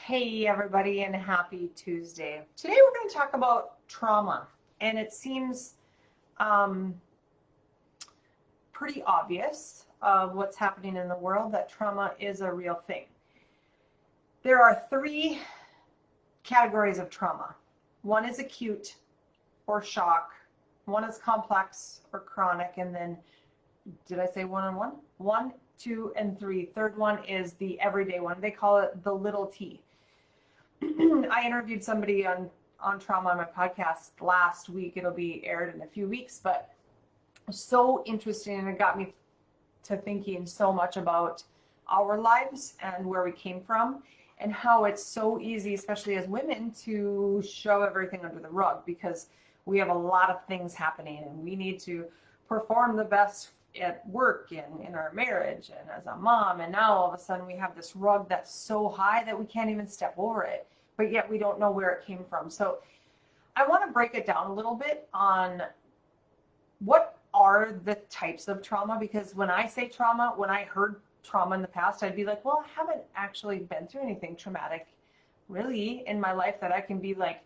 Hey everybody, and happy Tuesday. Today we're going to talk about trauma, and it seems um, pretty obvious of what's happening in the world that trauma is a real thing. There are three categories of trauma. One is acute or shock, one is complex or chronic, and then, did I say one on one? One, two, and three. Third one is the everyday one. They call it the little t. I interviewed somebody on trauma on my podcast last week. It'll be aired in a few weeks, but so interesting, and it got me to thinking so much about our lives and where we came from and how it's so easy, especially as women, to shove everything under the rug because we have a lot of things happening and we need to perform the best at work and in our marriage and as a mom, and now all of a sudden we have this rug that's so high that we can't even step over it, but yet we don't know where it came from. So I want to break it down a little bit on what are the types of trauma, because when I say trauma, when I heard trauma in the past, I'd be like, well, I haven't actually been through anything traumatic really in my life that I can be like,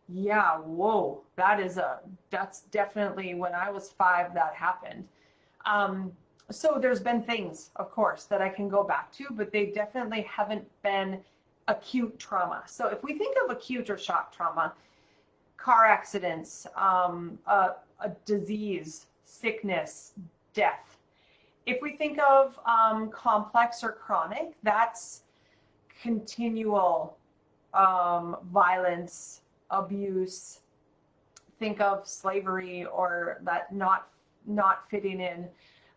yeah, whoa, that's definitely when I was 5 that happened. So there's been things, of course, that I can go back to, but they definitely haven't been acute trauma. So if we think of acute or shock trauma, car accidents, a disease, sickness, death. If we think of complex or chronic, that's continual violence, abuse. Think of slavery or that not fitting in.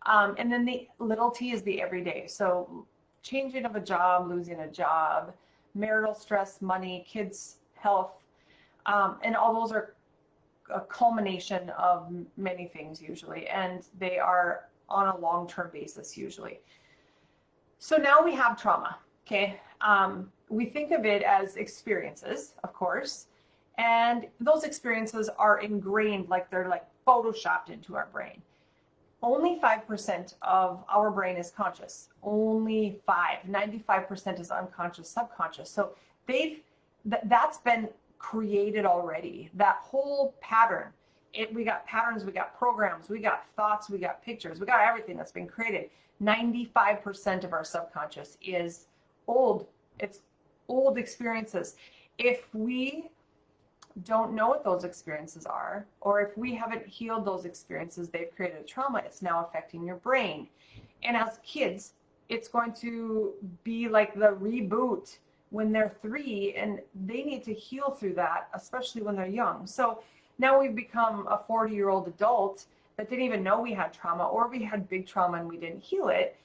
And then the little t is the everyday. So changing of a job, losing a job, marital stress, money, kids' health, and all those are a culmination of many things usually, and they are on a long-term basis usually. So now we have trauma, okay? We think of it as experiences, of course, and those experiences are ingrained, like they're like photoshopped into our brain. Only 5% of our brain is conscious. Only 95% is unconscious, subconscious. So that's been created already. That whole pattern. We got patterns, we got programs, we got thoughts, we got pictures, we got everything that's been created. 95% of our subconscious is old. It's old experiences. If we don't know what those experiences are, or if we haven't healed those experiences, they've created a trauma. It's now affecting your brain. And as kids, it's going to be like the reboot when they're 3, and they need to heal through that, especially when they're young. So now we've become a 40-year-old adult that didn't even know we had trauma, or we had big trauma and we didn't heal it.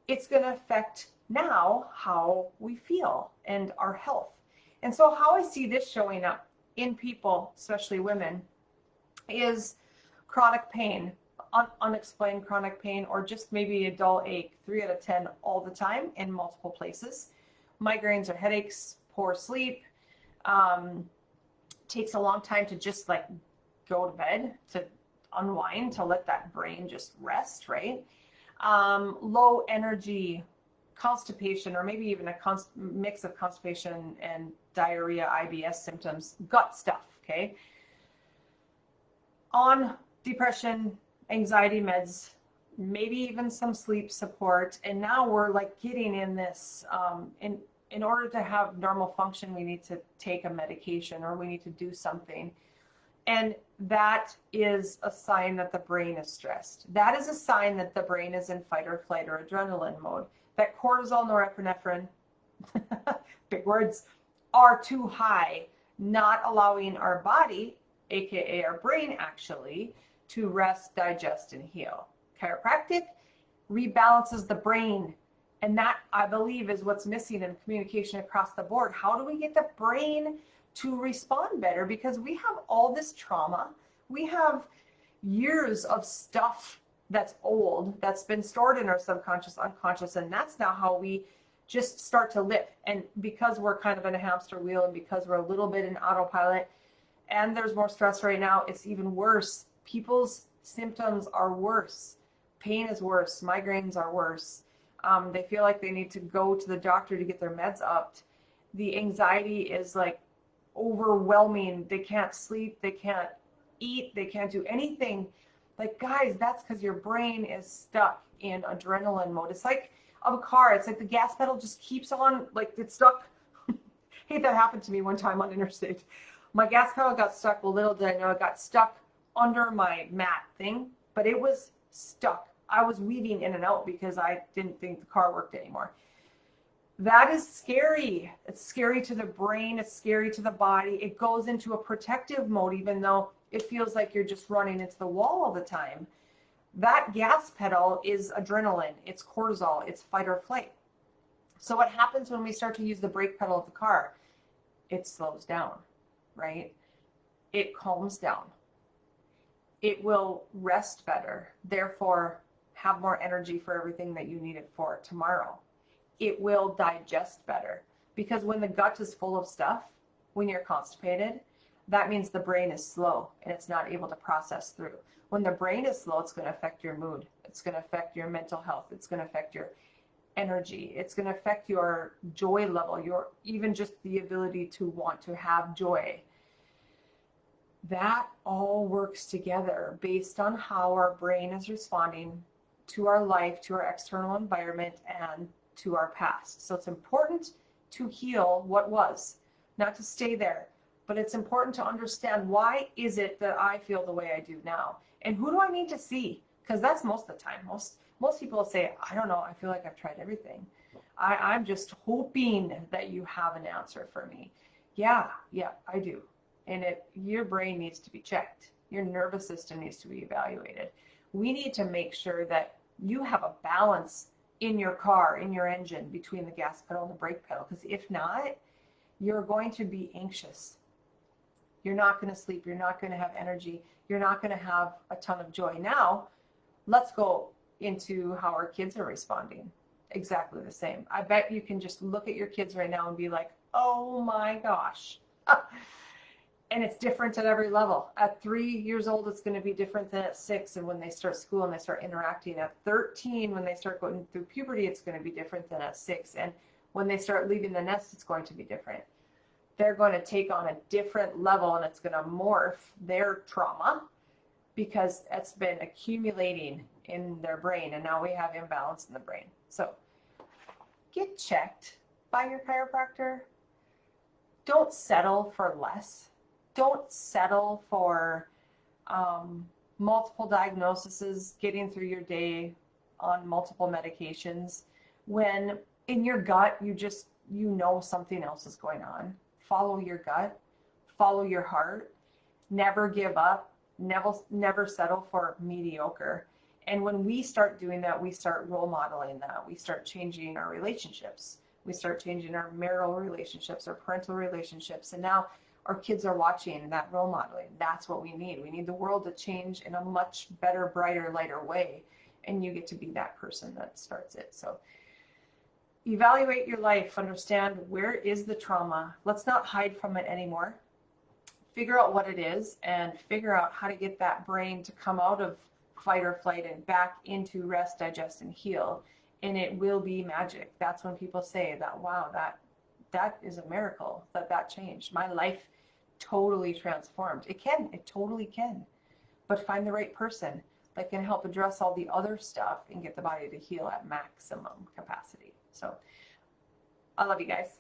It's going to affect now how we feel and our health. And so how I see this showing up in people, especially women, is chronic pain, unexplained chronic pain, or just maybe a dull ache, 3 out of 10 all the time in multiple places. Migraines or headaches, poor sleep, takes a long time to just like go to bed, to unwind, to let that brain just rest, right? Low energy, constipation, or maybe even a mix of constipation and diarrhea, IBS symptoms, gut stuff, okay? On depression, anxiety meds, maybe even some sleep support. And now we're like getting in this, in order to have normal function, we need to take a medication or we need to do something. And that is a sign that the brain is stressed. That is a sign that the brain is in fight or flight or adrenaline mode. That cortisol, norepinephrine, big words, are too high, not allowing our body, aka our brain actually, to rest, digest, and heal. Chiropractic rebalances the brain, and that, I believe, is what's missing in communication across the board. How do we get the brain to respond better? Because we have all this trauma. We have years of stuff that's old, that's been stored in our subconscious, unconscious, and that's now how we just start to live. And because we're kind of in a hamster wheel, and because we're a little bit in autopilot, and there's more stress right now, it's even worse. People's symptoms are worse. Pain is worse. Migraines are worse. They feel like they need to go to the doctor to get their meds upped. The anxiety is like overwhelming. They can't sleep, they can't eat, they can't do anything. Like, guys, that's because your brain is stuck in adrenaline mode. It's like of a car. It's like the gas pedal just keeps on, like it's stuck. Hey, that happened to me one time on interstate. My gas pedal got stuck. Well, little did I know it got stuck under my mat thing, but it was stuck. I was weaving in and out because I didn't think the car worked anymore. That is scary. It's scary to the brain. It's scary to the body. It goes into a protective mode, even though it feels like you're just running into the wall all the time. That gas pedal is adrenaline. It's cortisol. It's fight or flight. So what happens when we start to use the brake pedal of the car? It slows down, right? It calms down. It will rest better, therefore have more energy for everything that you need it for tomorrow. It will digest better, because when the gut is full of stuff, when you're constipated, that means the brain is slow and it's not able to process through. When the brain is slow, it's going to affect your mood. It's going to affect your mental health. It's going to affect your energy. It's going to affect your joy level, your even just the ability to want to have joy. That all works together based on how our brain is responding to our life, to our external environment, and to our past. So it's important to heal what was, not to stay there, but it's important to understand, why is it that I feel the way I do now? And who do I need to see? Because that's most of the time. Most people say, I don't know, I feel like I've tried everything. I'm just hoping that you have an answer for me. Yeah, I do. And your brain needs to be checked. Your nervous system needs to be evaluated. We need to make sure that you have a balance in your car, in your engine, between the gas pedal and the brake pedal. Because if not, you're going to be anxious. You're not going to sleep. You're not going to have energy. You're not going to have a ton of joy. Now, let's go into how our kids are responding. Exactly the same. I bet you can just look at your kids right now and be like, oh my gosh. And it's different at every level. At 3 years old, it's going to be different than at 6. And when they start school and they start interacting at 13, when they start going through puberty, it's going to be different than at 6. And when they start leaving the nest, it's going to be different. They're going to take on a different level, and it's going to morph their trauma because it's been accumulating in their brain. And now we have imbalance in the brain. So get checked by your chiropractor. Don't settle for less. Don't settle for multiple diagnoses, getting through your day on multiple medications, when in your gut, you know something else is going on. Follow your gut, follow your heart, never give up, never settle for mediocre. And when we start doing that, we start role modeling that. We start changing our relationships. We start changing our marital relationships, our parental relationships. And now our kids are watching that role modeling. That's what we need. We need the world to change in a much better, brighter, lighter way. And you get to be that person that starts it. So evaluate your life. Understand, where is the trauma? Let's not hide from it anymore. Figure out what it is and figure out how to get that brain to come out of fight or flight and back into rest, digest, and heal. And it will be magic. That's when people say that, wow, that is a miracle that changed. My life totally transformed. It totally can. But find the right person that can help address all the other stuff and get the body to heal at maximum capacity. So I love you guys.